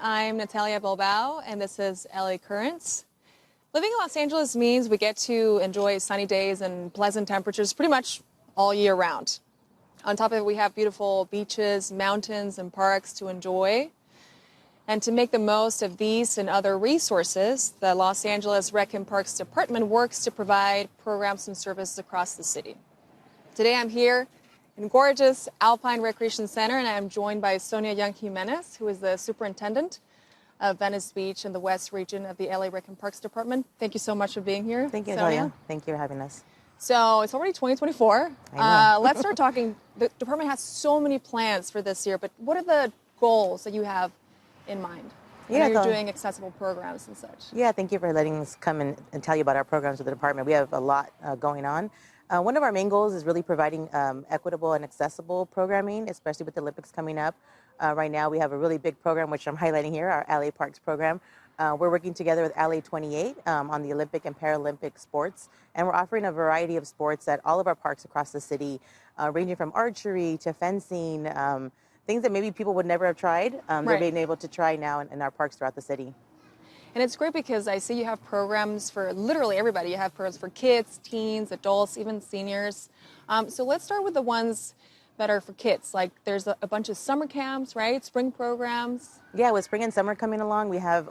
I'm Natalia Bilbao, and this is LA Currents. Living in Los Angeles means we get to enjoy sunny days and pleasant temperatures pretty much all year round. On top of it, we have beautiful beaches, mountains, and parks to enjoy. And to make the most of these and other resources, the Los Angeles Rec&Parks Department works to provide programs and services across the city. Today I'm here in gorgeous Alpine Recreation Center, and I'm joined by Sonya Jimenez, who is the superintendent of Venice Beach in the West region of the LA Rec&Parks Department. Thank you so much for being here. Thank you, Sonya. Natalia. Thank you for having us. So it's already 2024. I know. Let's start talking. The department has so many plans for this year, but what are the goals that you have in mind? Yeah, you're doing accessible programs and such. Yeah, thank you for letting us come and tell you about our programs with the department. We have a lot going on. One of our main goals is really providing equitable and accessible programming, especially with the Olympics coming up. Right now, we have a really big program, which I'm highlighting here, our LA Parks program. We're working together with LA 28 on the Olympic and Paralympic sports, and we're offering a variety of sports at all of our parks across the city, ranging from archery to fencing, things that maybe people would never have tried. They're being able to try now in our parks throughout the city. And it's great because I see you have programs for literally everybody. You have programs for kids, teens, adults, even seniors. So let's start with the ones that are for kids. Like there's a bunch of summer camps, right? Spring programs. Yeah, with spring and summer coming along, we have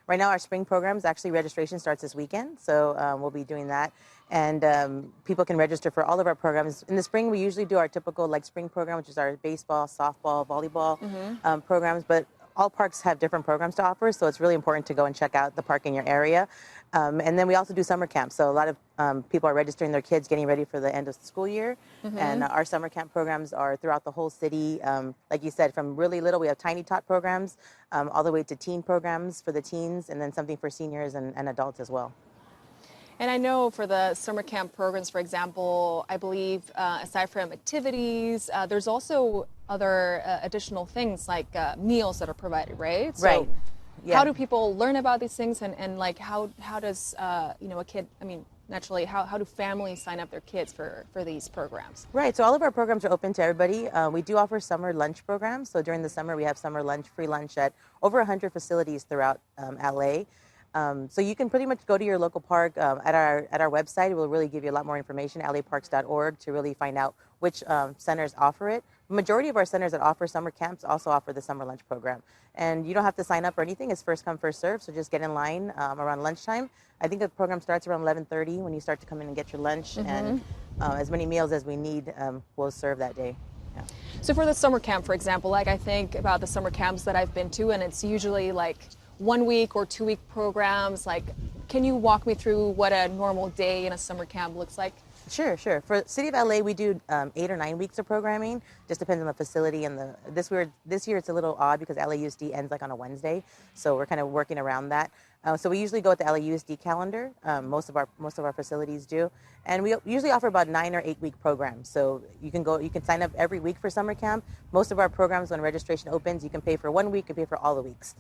right now our spring programs. Actually, registration starts this weekend, so we'll be doing that. And people can register for all of our programs. In the spring, we usually do our typical spring program, which is our baseball, softball, volleyball programs. But all parks have different programs to offer, so it's really important to go and check out the park in your area. And then we also do summer camps. So a lot of people are registering their kids, getting ready for the end of the school year. And our summer camp programs are throughout the whole city. Like you said, from really little, we have tiny tot programs, all the way to teen programs for the teens, and then something for seniors and adults as well. And I know for the summer camp programs, for example, I believe aside from activities, there's also other additional things like meals that are provided, right? So right. Yeah. How do people learn about these things, and like how does a kid? I mean, naturally, how do families sign up their kids for these programs? Right. So all of our programs are open to everybody. We do offer summer lunch programs. So during the summer, we have summer lunch, free lunch at over 100 facilities throughout LA. So you can pretty much go to your local park at our website. It will really give you a lot more information, laparks.org, to really find out which centers offer it. The majority of our centers that offer summer camps also offer the summer lunch program. And you don't have to sign up or anything. It's first come, first serve. So just get in line around lunchtime. I think the program starts around 11:30 when you start to come in and get your lunch. And as many meals as we need, we'll serve that day. Yeah. So for the summer camp, for example, like I think about the summer camps that I've been to, and it's usually like 1 week or 2 week programs. Like, can you walk me through what a normal day in a summer camp looks like? Sure. For City of LA, we do 8 or 9 weeks of programming. Just depends on the facility. And this year it's a little odd because LAUSD ends on a Wednesday, so we're kind of working around that. So we usually go with the LAUSD calendar. Most of our facilities do, and we usually offer about 9 or 8 week programs. So you can sign up every week for summer camp. Most of our programs, when registration opens, you can pay for 1 week, you can pay for all the weeks.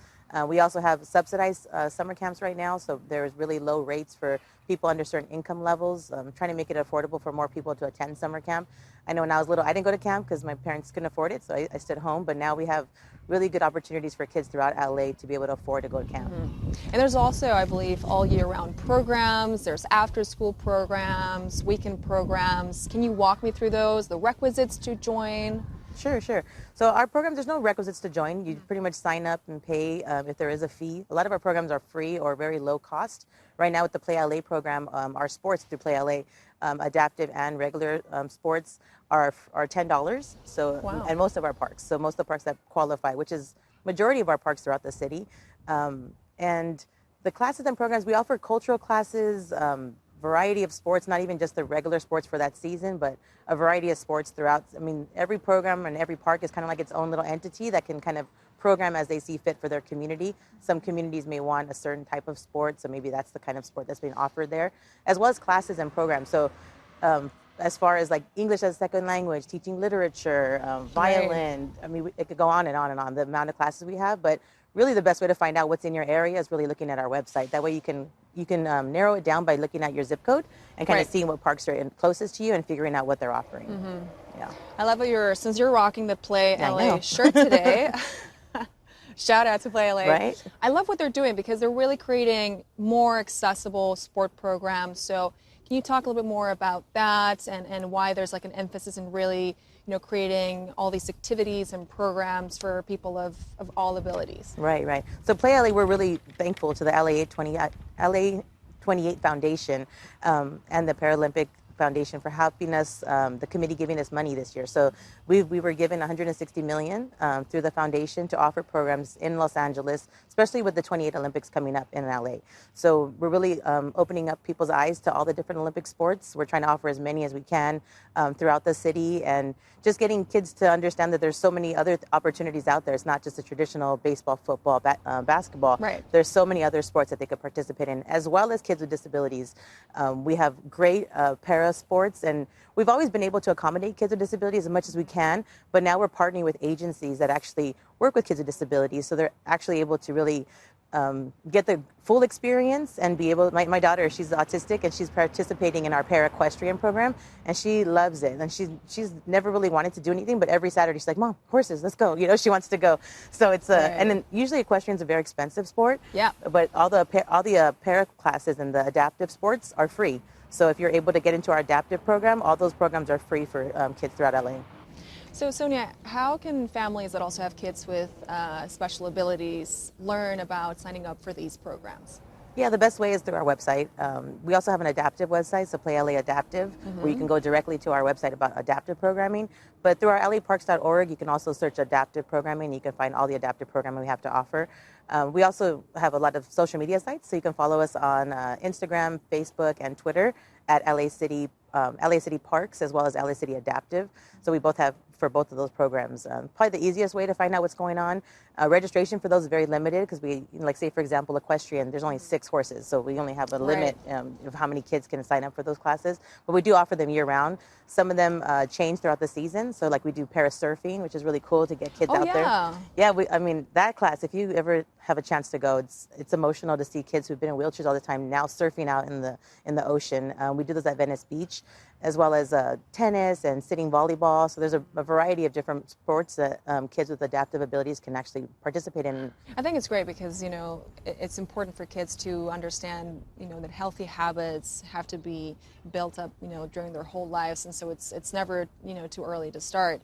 We also have subsidized summer camps right now, so there's really low rates for people under certain income levels, trying to make it affordable for more people to attend summer camp. I know when I was little, I didn't go to camp because my parents couldn't afford it, so I stayed home. But now we have really good opportunities for kids throughout LA to be able to afford to go to camp. And there's also, I believe, all year round programs. There's after school programs, weekend programs. Can you walk me through those, the requisites to join? Sure. So our programs, there's no requisites to join. You pretty much sign up and pay if there is a fee. A lot of our programs are free or very low cost. Right now with the Play LA program, our sports through Play LA, adaptive and regular sports are $10. So wow. And most of our parks. So most of the parks that qualify, which is majority of our parks throughout the city. And the classes and programs, we offer cultural classes, variety of sports, not even just the regular sports for that season, but a variety of sports throughout. I mean, every program and every park is kind of like its own little entity that can kind of program as they see fit for their community. Some communities may want a certain type of sport, so maybe that's the kind of sport that's being offered there, as well as classes and programs. So as far as like English as a second language, teaching literature, violin, I mean, it could go on and on and on, the amount of classes we have, but really the best way to find out what's in your area is really looking at our website. That way you can narrow it down by looking at your zip code and kind of seeing what parks are closest to you and figuring out what they're offering. Yeah. I love how since you're rocking the Play LA shirt today, Shout out to Play LA. Right? I love what they're doing because they're really creating more accessible sport programs. So can you talk a little bit more about that and why there's like an emphasis in really, creating all these activities and programs for people of all abilities? Right, right. So Play LA, we're really thankful to the LA 28 Foundation and the Paralympic Foundation for helping us, the committee giving us money this year. So we were given $160 million through the foundation to offer programs in Los Angeles, especially with the 28 Olympics coming up in LA. So we're really opening up people's eyes to all the different Olympic sports. We're trying to offer as many as we can throughout the city, and just getting kids to understand that there's so many other opportunities out there. It's not just a traditional baseball, football, basketball. Right. There's so many other sports that they could participate in, as well as kids with disabilities. We have great para sports, and we've always been able to accommodate kids with disabilities as much as we can, but now we're partnering with agencies that actually work with kids with disabilities, so they're actually able to really get the full experience and be able. My daughter, she's autistic, and she's participating in our para equestrian program, and she loves it. And she's never really wanted to do anything, but every Saturday she's like, "Mom, horses, let's go!" She wants to go. So it's Right. and then usually equestrian's a very expensive sport. Yeah. But all the para classes and the adaptive sports are free. So if you're able to get into our adaptive program, all those programs are free for kids throughout LA. So Sonia, how can families that also have kids with special abilities learn about signing up for these programs? Yeah, the best way is through our website. We also have an adaptive website, so Play LA Adaptive, where you can go directly to our website about adaptive programming. But through our laparks.org, you can also search adaptive programming. You can find all the adaptive programming we have to offer. We also have a lot of social media sites, so you can follow us on Instagram, Facebook, and Twitter at LA City Parks, as well as LA City Adaptive. So we both have for both of those programs. Probably the easiest way to find out what's going on. Registration for those is very limited because we, like say for example, equestrian, there's only 6 horses, so we only have a limit of how many kids can sign up for those classes. But we do offer them year round. Some of them change throughout the season. So like we do parasurfing, which is really cool to get kids out there. Yeah, I mean that class, if you ever have a chance to go, it's emotional to see kids who've been in wheelchairs all the time now surfing out in the ocean. We do those at Venice Beach, as well as tennis and sitting volleyball. So there's a variety of different sports that kids with adaptive abilities can actually participate in. I think it's great because, it's important for kids to understand, that healthy habits have to be built up, during their whole lives. And so it's never, too early to start.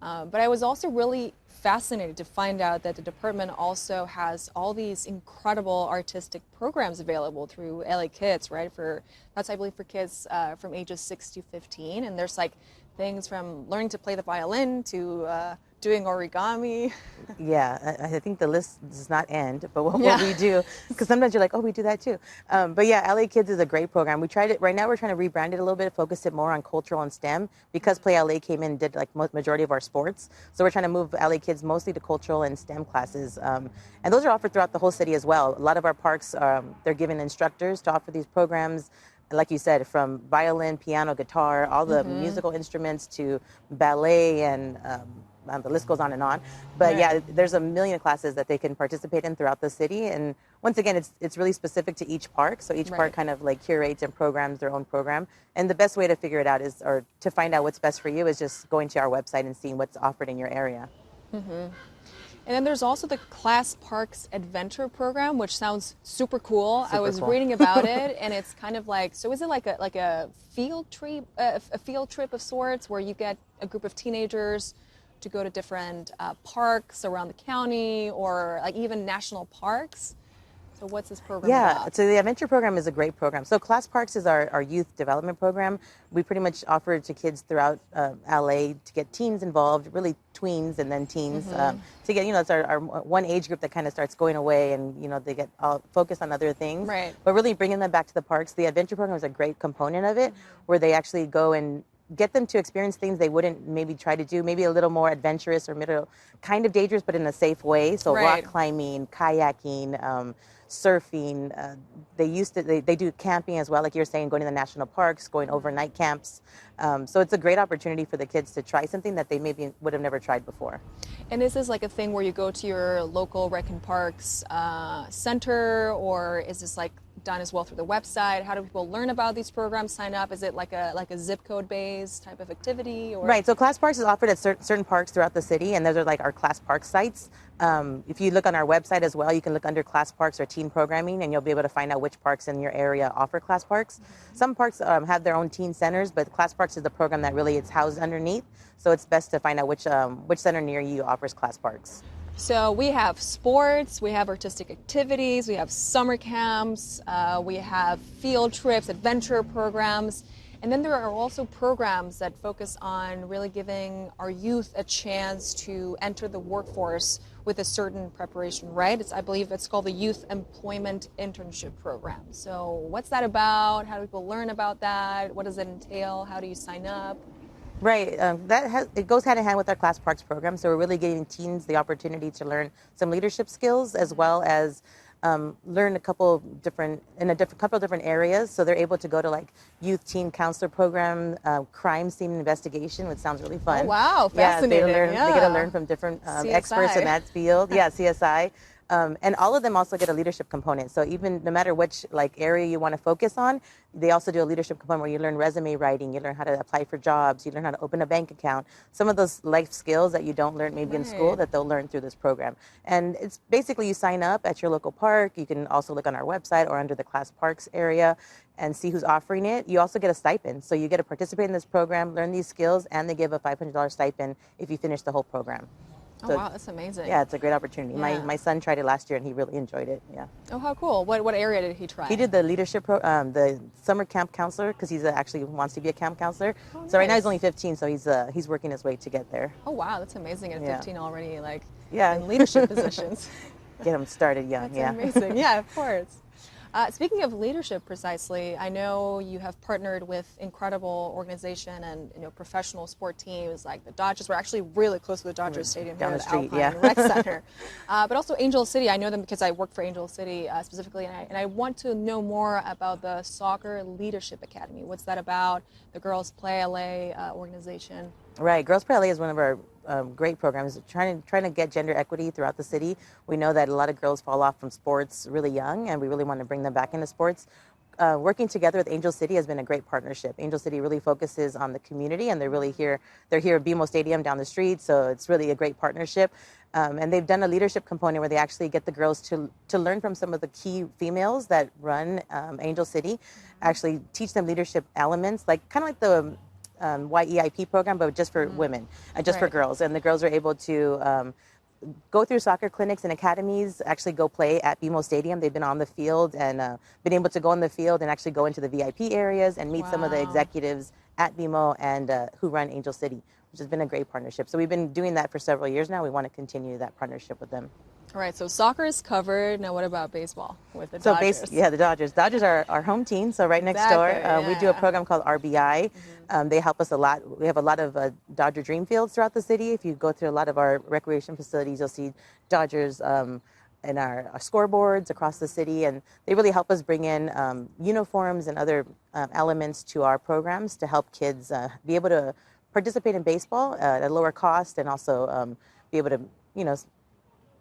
But I was also really fascinated to find out that the department also has all these incredible artistic programs available through LA Kids, right? That's, I believe, for kids from ages 6 to 15. And there's like things from learning to play the violin to doing origami. Yeah, I think the list does not end, but what we do, because sometimes you're like, oh, we do that too. But yeah, LA Kids is a great program. We tried it, right now we're trying to rebrand it a little bit, focus it more on cultural and STEM, because Play LA came in and did like majority of our sports. So we're trying to move LA Kids mostly to cultural and STEM classes. And those are offered throughout the whole city as well. A lot of our parks, they're given instructors to offer these programs. Like you said, from violin, piano, guitar, all the musical instruments to ballet, and the list goes on and on. But yeah, there's a million classes that they can participate in throughout the city. And once again, it's really specific to each park. So each park kind of like curates and programs their own program. And the best way to figure it out or to find out what's best for you is just going to our website and seeing what's offered in your area. And then there's also the Class Parks Adventure Program, which sounds super cool. I was reading about it, and it's kind of like, so is it like a field trip, a field trip of sorts, where you get a group of teenagers to go to different parks around the county, or like even national parks? So what's this program about? So the Adventure Program is a great program. So Class Parks is our youth development program. We pretty much offer it to kids throughout LA to get teens involved, really tweens and then teens, to get, it's our one age group that kind of starts going away, and, they get all focused on other things. Right. But really bringing them back to the parks. The Adventure Program is a great component of it, where they actually go and get them to experience things they wouldn't maybe try to do, maybe a little more adventurous or kind of dangerous, but in a safe way. So rock climbing, kayaking, surfing. They do camping as well, like you're saying, going to the national parks, going overnight camps. So it's a great opportunity for the kids to try something that they maybe would have never tried before. And is this like a thing where you go to your local Rec&Parks center, or is this like done as well through the website? How do people learn about these programs, sign up? Is it like a zip code based type of activity? Or? Right, so Class Parks is offered at certain parks throughout the city, and those are like our Class Parks sites. If you look on our website as well, you can look under class parks or teen programming, and you'll be able to find out which parks in your area offer class parks. Some parks have their own teen centers, but class parks is the program that really it's housed underneath. So it's best to find out which center near you offers class parks. So we have sports, we have artistic activities, we have summer camps, we have field trips, adventure programs. And then there are also programs that focus on really giving our youth a chance to enter the workforce with a certain preparation, right? I believe it's called the Youth Employment Internship Program. So what's that about? How do people learn about that? What does it entail? How do you sign up? Right. It goes hand in hand with our Class Parks program. So we're really giving teens the opportunity to learn some leadership skills as well as learn a couple different areas. So they're able to go to like youth teen counselor program, crime scene investigation, which sounds really fun. Oh, wow, fascinating. They get to learn from different experts in that field. Yeah, CSI. And all of them also get a leadership component. So even no matter which like area you want to focus on, they also do a leadership component where you learn resume writing, you learn how to apply for jobs, you learn how to open a bank account. Some of those life skills that you don't learn maybe in school that they'll learn through this program. And it's basically you sign up at your local park. You can also look on our website or under the Class Parks area and see who's offering it. You also get a stipend. So you get to participate in this program, learn these skills, and they give a $500 stipend if you finish the whole program. So, oh, wow, that's amazing. Yeah, it's a great opportunity. Yeah. My son tried it last year, and he really enjoyed it. Yeah. Oh, how cool. What area did he try? He did the leadership, the summer camp counselor, because he's actually wants to be a camp counselor. Oh, nice. So right now he's only 15, so he's working his way to get there. Oh, wow, that's amazing. At 15 already, like, yeah, in leadership positions. Get him started young. That's yeah. amazing. Yeah, of course. Speaking of leadership, precisely, I know you have partnered with incredible organization and professional sport teams like the Dodgers. We're actually really close to the Dodgers Stadium down here the at street, the Alpine Rec Center. But also Angel City. I know them because I work for Angel City specifically, and I want to know more about the Soccer Leadership Academy. What's that about? The Girls Play LA organization. Right. Girls Play LA is one of our great programs trying to get gender equity throughout the city. We know that a lot of girls fall off from sports really young, and we really want to bring them back into sports. Working together with Angel City has been a great partnership. Angel City really focuses on the community, and they're here at BMO Stadium down the street, so it's really a great partnership. And they've done a leadership component where they actually get the girls to learn from some of the key females that run Angel City, actually teach them leadership elements, like kind of like the YEIP program, but just for women, just for girls. And the girls are able to go through soccer clinics and academies, actually go play at BMO Stadium. They've been on the field and been able to go on the field and actually go into the VIP areas and meet some of the executives at BMO and who run Angel City, which has been a great partnership. So we've been doing that for several years now. We want to continue that partnership with them. All right, so soccer is covered. Now what about baseball with the Dodgers? The Dodgers. Dodgers are our home team, so right next door. We do a program called RBI. They help us a lot. We have a lot of Dodger dream fields throughout the city. If you go through a lot of our recreation facilities, you'll see Dodgers and our scoreboards across the city, and they really help us bring in uniforms and other elements to our programs to help kids be able to participate in baseball at a lower cost and also be able to,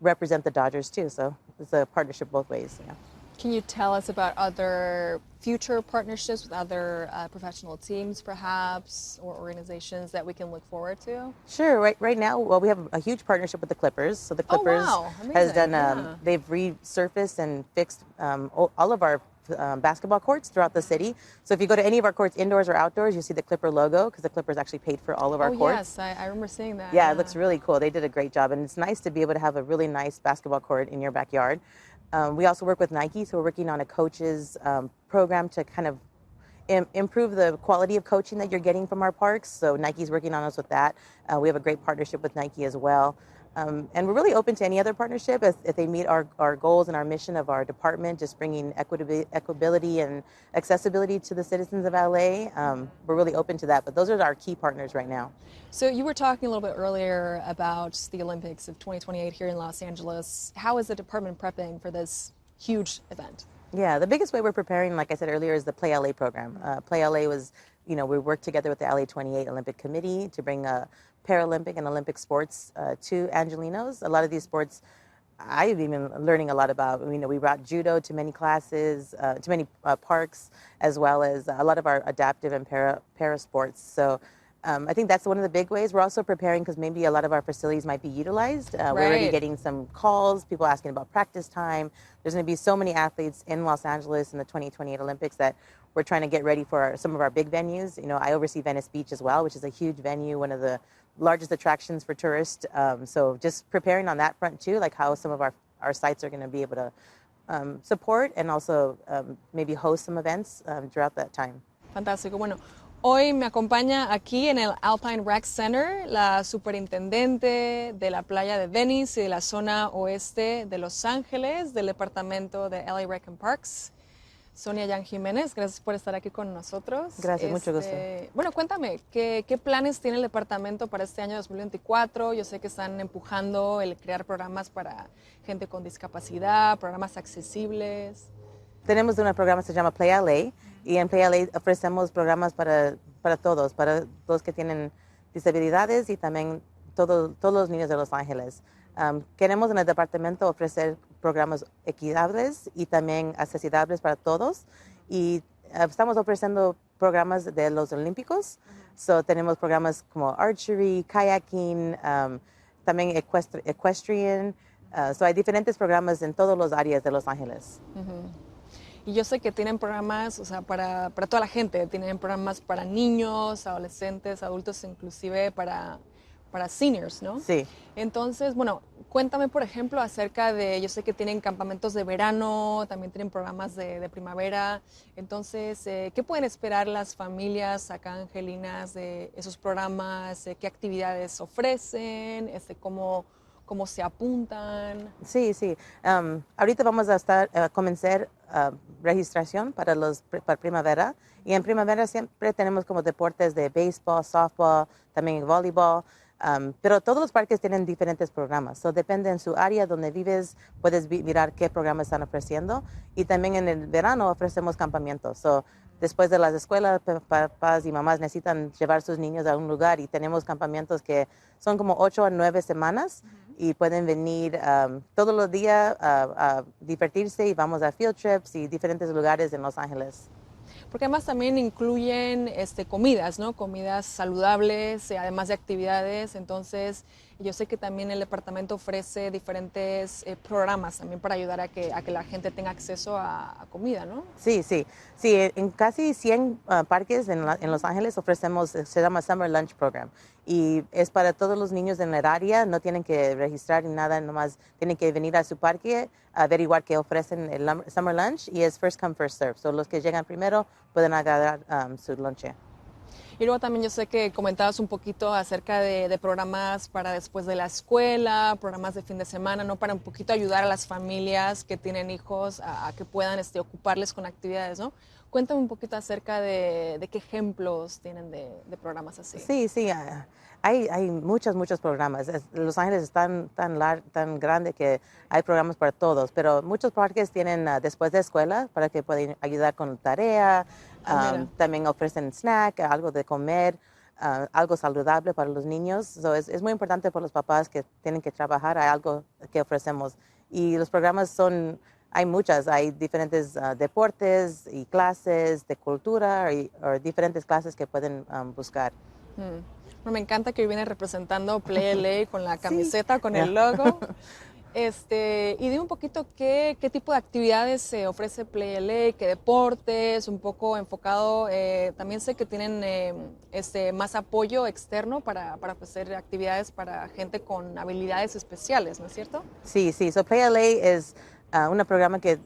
represent the Dodgers too. So it's a partnership both ways. Yeah. Can you tell us about other future partnerships with other professional teams, perhaps, or organizations that we can look forward to? Sure. Right now, well, we have a huge partnership with the Clippers. So the Clippers has done. They've resurfaced and fixed all of our basketball courts throughout the city. So if you go to any of our courts, indoors or outdoors, you see the Clipper logo because the Clippers actually paid for all of our courts. Yes, I remember seeing that. Yeah, it looks really cool. They did a great job, and it's nice to be able to have a really nice basketball court in your backyard. We also work with Nike, so we're working on a coaches program to kind of improve the quality of coaching that you're getting from our parks. So Nike's working on us with that. We have a great partnership with Nike as well. And we're really open to any other partnership if they meet our goals and our mission of our department, just bringing equitability and accessibility to the citizens of LA. We're really open to that, but those are our key partners right now. So you were talking a little bit earlier about the Olympics of 2028 here in Los Angeles. How is the department prepping for this huge event? Yeah, the biggest way we're preparing, like I said earlier, is the Play LA program. Play LA was, we worked together with the LA 28 Olympic Committee to bring Paralympic and Olympic sports to Angelenos. A lot of these sports I've been learning a lot about. We brought judo to many classes, to many parks, as well as a lot of our adaptive and para sports. So I think that's one of the big ways. We're also preparing because maybe a lot of our facilities might be utilized. We're already Right. getting some calls, people asking about practice time. There's going to be so many athletes in Los Angeles in the 2028 Olympics that we're trying to get ready for some of our big venues. You know, I oversee Venice Beach as well, which is a huge venue, one of the largest attractions for tourists. So just preparing on that front too, like how some of our sites are going to be able to support and also maybe host some events throughout that time. Fantástico. Bueno, hoy me acompaña aquí en el Alpine Rec Center la superintendente de la playa de Venice y de la zona oeste de Los Ángeles, del departamento de LA Rec&Parks, Sonya Jimenez. Gracias por estar aquí con nosotros. Gracias, mucho gusto. Bueno, cuéntame, ¿qué planes tiene el departamento para este año 2024? Yo sé que están empujando el crear programas para gente con discapacidad, programas accesibles. Tenemos un programa que se llama Play LA y en Play LA ofrecemos programas para todos que tienen disabilidades y también todos los niños de Los Ángeles. Queremos en el departamento ofrecer programas equitables y también accesibles para todos y estamos ofreciendo programas de los Olímpicos. So, tenemos programas como archery, kayaking, también equestrian. So, hay diferentes programas en todas las áreas de Los Ángeles. Y yo sé que tienen programas, o sea, para toda la gente. Tienen programas para niños, adolescentes, adultos, inclusive para seniors, ¿no? Sí. Entonces, bueno, cuéntame, por ejemplo, acerca de, yo sé que tienen campamentos de verano, también tienen programas de primavera. Entonces, ¿qué pueden esperar las familias acá angelinas de esos programas? ¿Qué actividades ofrecen? ¿Cómo se apuntan? Sí. Ahorita vamos a comenzar registración para primavera. Y en primavera siempre tenemos como deportes de béisbol, softball, también voleibol. Pero todos los parques tienen diferentes programas. So, depende en su área donde vives, puedes mirar qué programas están ofreciendo. Y también en el verano ofrecemos campamentos. So, después de las escuelas, papás y mamás necesitan llevar sus niños a un lugar y tenemos campamentos que son como 8 a 9 semanas y pueden venir todos los días a divertirse y vamos a field trips y diferentes lugares en Los Ángeles. Porque además también incluyen comidas, ¿no? Comidas saludables, además de actividades. Entonces, yo sé que también el departamento ofrece diferentes programas también para ayudar a que la gente tenga acceso a comida, ¿no? Sí. En casi 100 parques en Los Ángeles ofrecemos, se llama Summer Lunch Program. Y es para todos los niños en el área, no tienen que registrar ni nada, nomás tienen que venir a su parque, a averiguar qué ofrecen el Summer Lunch y es first come, first serve. So, los que llegan primero pueden agarrar su lonche. Y luego también yo sé que comentabas un poquito acerca de programas para después de la escuela, programas de fin de semana, ¿no? Para un poquito ayudar a las familias que tienen hijos a que puedan ocuparles con actividades, ¿no? Cuéntame un poquito acerca de qué ejemplos tienen de programas así. Sí. Hay muchos programas. Los Ángeles es tan grande que hay programas para todos, pero muchos parques tienen después de escuela para que puedan ayudar con tarea. También ofrecen snack, algo de comer, algo saludable para los niños. So, es muy importante para los papás que tienen que trabajar. Hay algo que ofrecemos. Y los programas hay diferentes deportes y clases de cultura o diferentes clases que pueden buscar. Bueno, me encanta que hoy viene representando Play LA con la camiseta, Sí. con el logo. Y dime un poquito qué tipo de actividades se ofrece Play LA, qué deportes, un poco enfocado. También sé que tienen más apoyo externo para ofrecer actividades para gente con habilidades especiales, ¿no es cierto? Sí. So Play LA es un programa que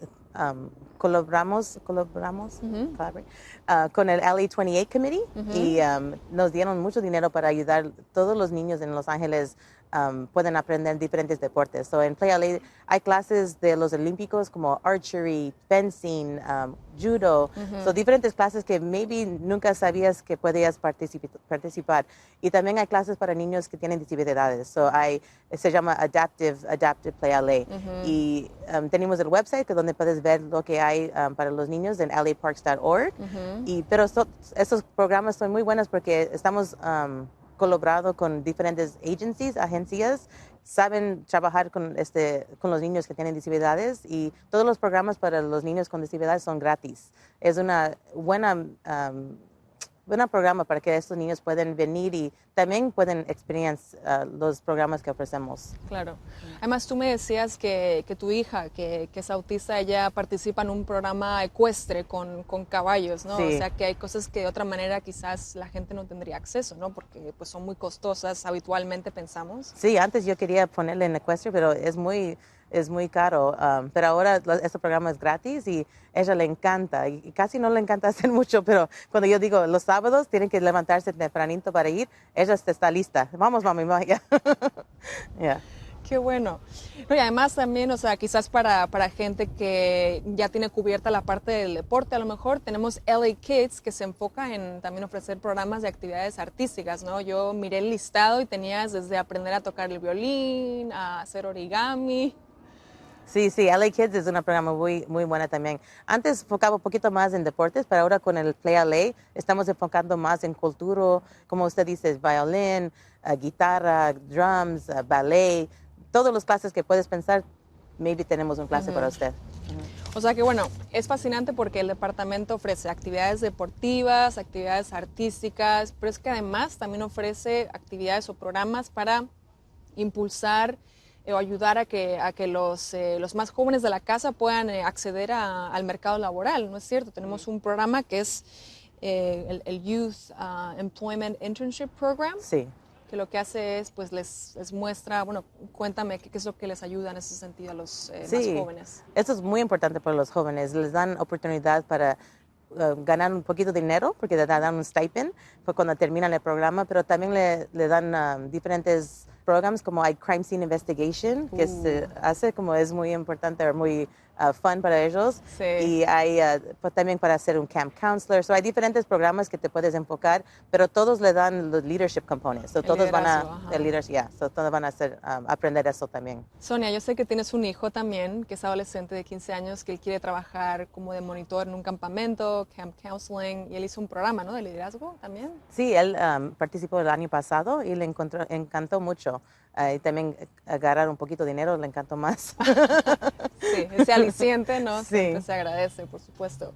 colaboramos con el LA 28 Committee y nos dieron mucho dinero para ayudar a todos los niños en Los Ángeles pueden aprender diferentes deportes. So, en Play LA hay clases de los olímpicos como archery, fencing, judo, so diferentes clases que maybe nunca sabías que podías participar. Y también hay clases para niños que tienen discapacidades. So, se llama Adaptive Play LA. Y tenemos el website donde puedes ver lo que hay para los niños en laparks.org. Pero estos programas son muy buenos porque estamos colaborado con diferentes agencias, saben trabajar con los niños que tienen discapacidades y todos los programas para los niños con discapacidades son gratis. Es una buena buen programa para que estos niños puedan venir y también pueden experienciar los programas que ofrecemos. Claro. Además, tú me decías que tu hija, que es autista, ella participa en un programa ecuestre con caballos, ¿no? Sí. O sea, que hay cosas que de otra manera quizás la gente no tendría acceso, ¿no? Porque pues son muy costosas, habitualmente pensamos. Sí, antes yo quería ponerle en ecuestre, pero es muy caro. Pero ahora este programa es gratis y ella le encanta. Y casi no le encanta hacer mucho, pero cuando yo digo los sábados tienen que levantarse tempranito para ir, ella está lista. Vamos, mami, ya. Yeah. Qué bueno. No, y además también, o sea, quizás para gente que ya tiene cubierta la parte del deporte, a lo mejor tenemos LA Kids, que se enfoca en también ofrecer programas de actividades artísticas, ¿no? Yo miré el listado y tenías desde aprender a tocar el violín, a hacer origami. Sí, LA Kids es un programa muy buena también. Antes enfocaba un poquito más en deportes, pero ahora con el Play LA estamos enfocando más en cultura, como usted dice, violín, guitarra, drums, ballet, todas las clases que puedes pensar, maybe tenemos una clase para usted. O sea que bueno, es fascinante porque el departamento ofrece actividades deportivas, actividades artísticas, pero es que además también ofrece actividades o programas para impulsar o ayudar a que los más jóvenes de la casa puedan acceder al mercado laboral, ¿no es cierto? Tenemos un programa que es el Youth Employment Internship Program. Sí. Que lo que hace es, pues les muestra, bueno, cuéntame qué es lo que les ayuda en ese sentido a los más jóvenes. Esto es muy importante para los jóvenes. Les dan oportunidad para ganar un poquito de dinero, porque le dan un stipend cuando terminan el programa, pero también le dan diferentes programas como hay Crime Scene Investigation, que se hace como es muy importante, muy fun para ellos. Sí. Y hay también para hacer un camp counselor. So hay diferentes programas que te puedes enfocar, pero todos le dan los leadership components. So todos van a todos van a hacer, aprender eso también. Sonia, yo sé que tienes un hijo también, que es adolescente de 15 años, que él quiere trabajar como de monitor en un campamento, camp counseling, y él hizo un programa, ¿no?, de liderazgo también. Sí, él participó el año pasado y le encantó mucho. Y también agarrar un poquito de dinero le encantó más. Sí, ese aliciente, ¿no? Sí. Siempre se agradece, por supuesto.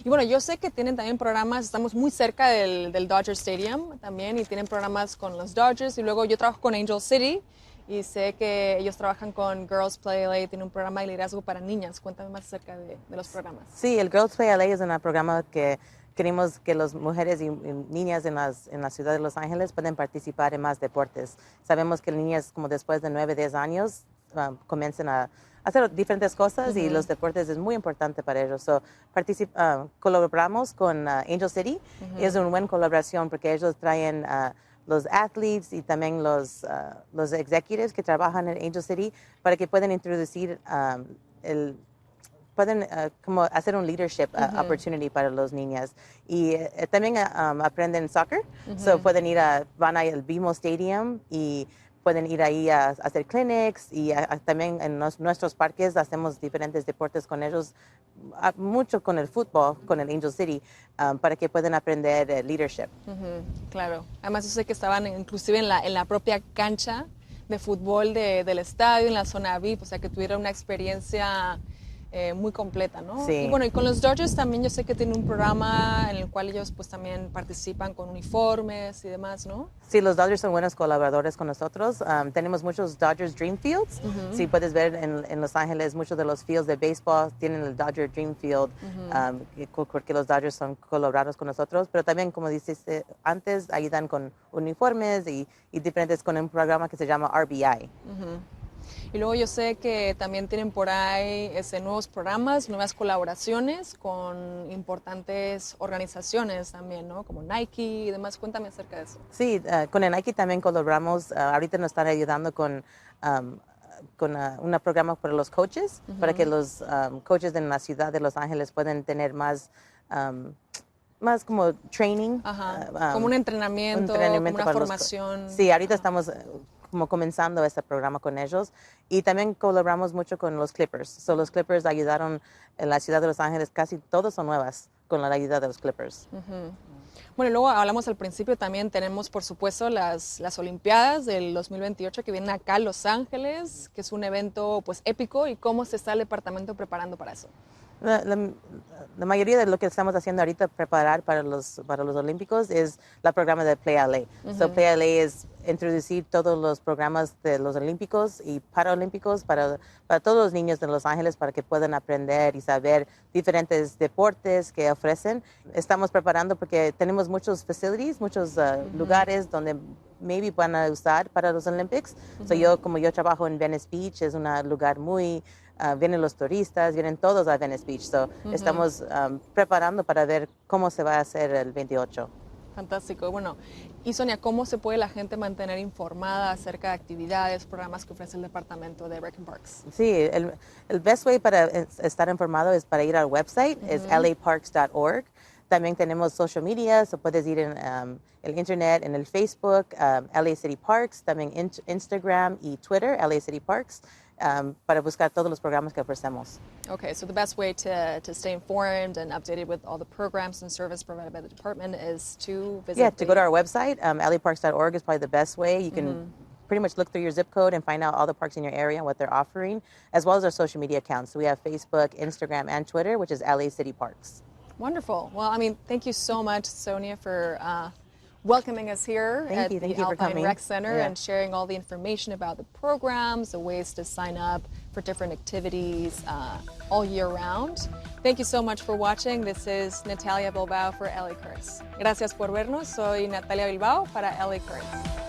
Y bueno, yo sé que tienen también programas, estamos muy cerca del Dodger Stadium también, y tienen programas con los Dodgers, y luego yo trabajo con Angel City, y sé que ellos trabajan con Girls Play LA, tienen un programa de liderazgo para niñas. Cuéntame más acerca de los programas. Sí, el Girls Play LA es un programa que queremos que las mujeres y niñas en la ciudad de Los Ángeles puedan participar en más deportes. Sabemos que niñas como después de 9, 10 años comienzan a hacer diferentes cosas y los deportes es muy importante para ellos. So, colaboramos con Angel City y es una buena colaboración porque ellos traen los athletes y también los executives que trabajan en Angel City para que puedan introducir pueden como hacer un leadership opportunity para las niñas. Y también aprenden soccer, so pueden van al BMO Stadium y pueden ir ahí a hacer clinics y también en nuestros parques hacemos diferentes deportes con ellos, mucho con el fútbol, con el Angel City, para que puedan aprender leadership. Claro, además yo sé que estaban inclusive en la propia cancha de fútbol del estadio, en la zona VIP, o sea que tuvieron una experiencia muy completa, ¿no? Sí. Y bueno, y con los Dodgers también yo sé que tienen un programa en el cual ellos pues también participan con uniformes y demás, ¿no? Sí, los Dodgers son buenos colaboradores con nosotros. Tenemos muchos Dodgers Dream Fields. Sí, puedes ver en Los Ángeles muchos de los fields de béisbol tienen el Dodger Dream Field, porque los Dodgers son colaborados con nosotros. Pero también, como dijiste antes, ayudan con uniformes y diferentes con un programa que se llama RBI. Y luego yo sé que también tienen por ahí nuevos programas, nuevas colaboraciones con importantes organizaciones también, ¿no? Como Nike y demás. Cuéntame acerca de eso. Sí, con el Nike también colaboramos. Ahorita nos están ayudando con un programa para los coaches, para que los coaches en la ciudad de Los Ángeles puedan tener más como training. Como un entrenamiento como una formación. Sí, ahorita estamos como comenzando este programa con ellos y también colaboramos mucho con los Clippers. So, los Clippers ayudaron en la ciudad de Los Ángeles, casi todas son nuevas con la ayuda de los Clippers. Bueno, luego hablamos al principio, también tenemos por supuesto las Olimpiadas del 2028 que vienen acá a Los Ángeles, que es un evento pues épico. ¿Y cómo se está el departamento preparando para eso? La, la- la mayoría de lo que estamos haciendo ahorita, preparar para los Olímpicos, es la programa de Play LA. So Play LA es introducir todos los programas de los Olímpicos y Paralímpicos para todos los niños de Los Ángeles para que puedan aprender y saber diferentes deportes que ofrecen. Estamos preparando porque tenemos muchos facilities, muchos lugares donde maybe van a usar para los Olympics. So como yo trabajo en Venice Beach, es un lugar muy... vienen los turistas, vienen todos a Venice Beach. So estamos preparando para ver cómo se va a hacer el 28. Fantástico. Bueno, y Sonia, ¿cómo se puede la gente mantener informada acerca de actividades, programas que ofrece el departamento de Rec&Parks? Sí, el best way para estar informado es para ir al website, es laparks.org. También tenemos social media, so puedes ir en el internet, en el Facebook, LA City Parks, también Instagram y Twitter, LA City Parks, para buscar todos los programas que ofrecemos. Okay, so the best way to stay informed and updated with all the programs and service provided by the department is to visit. Yeah, to go to our website, laparks.org is probably the best way. You can pretty much look through your zip code and find out all the parks in your area and what they're offering, as well as our social media accounts. So we have Facebook, Instagram, and Twitter, which is LA City Parks. Wonderful. Well, I mean, thank you so much, Sonia, for welcoming us here at the Alpine Rec Center and sharing all the information about the programs, the ways to sign up for different activities all year round. Thank you so much for watching. This is Natalia Bilbao for LA Currents. Gracias por vernos. Soy Natalia Bilbao para LA Currents.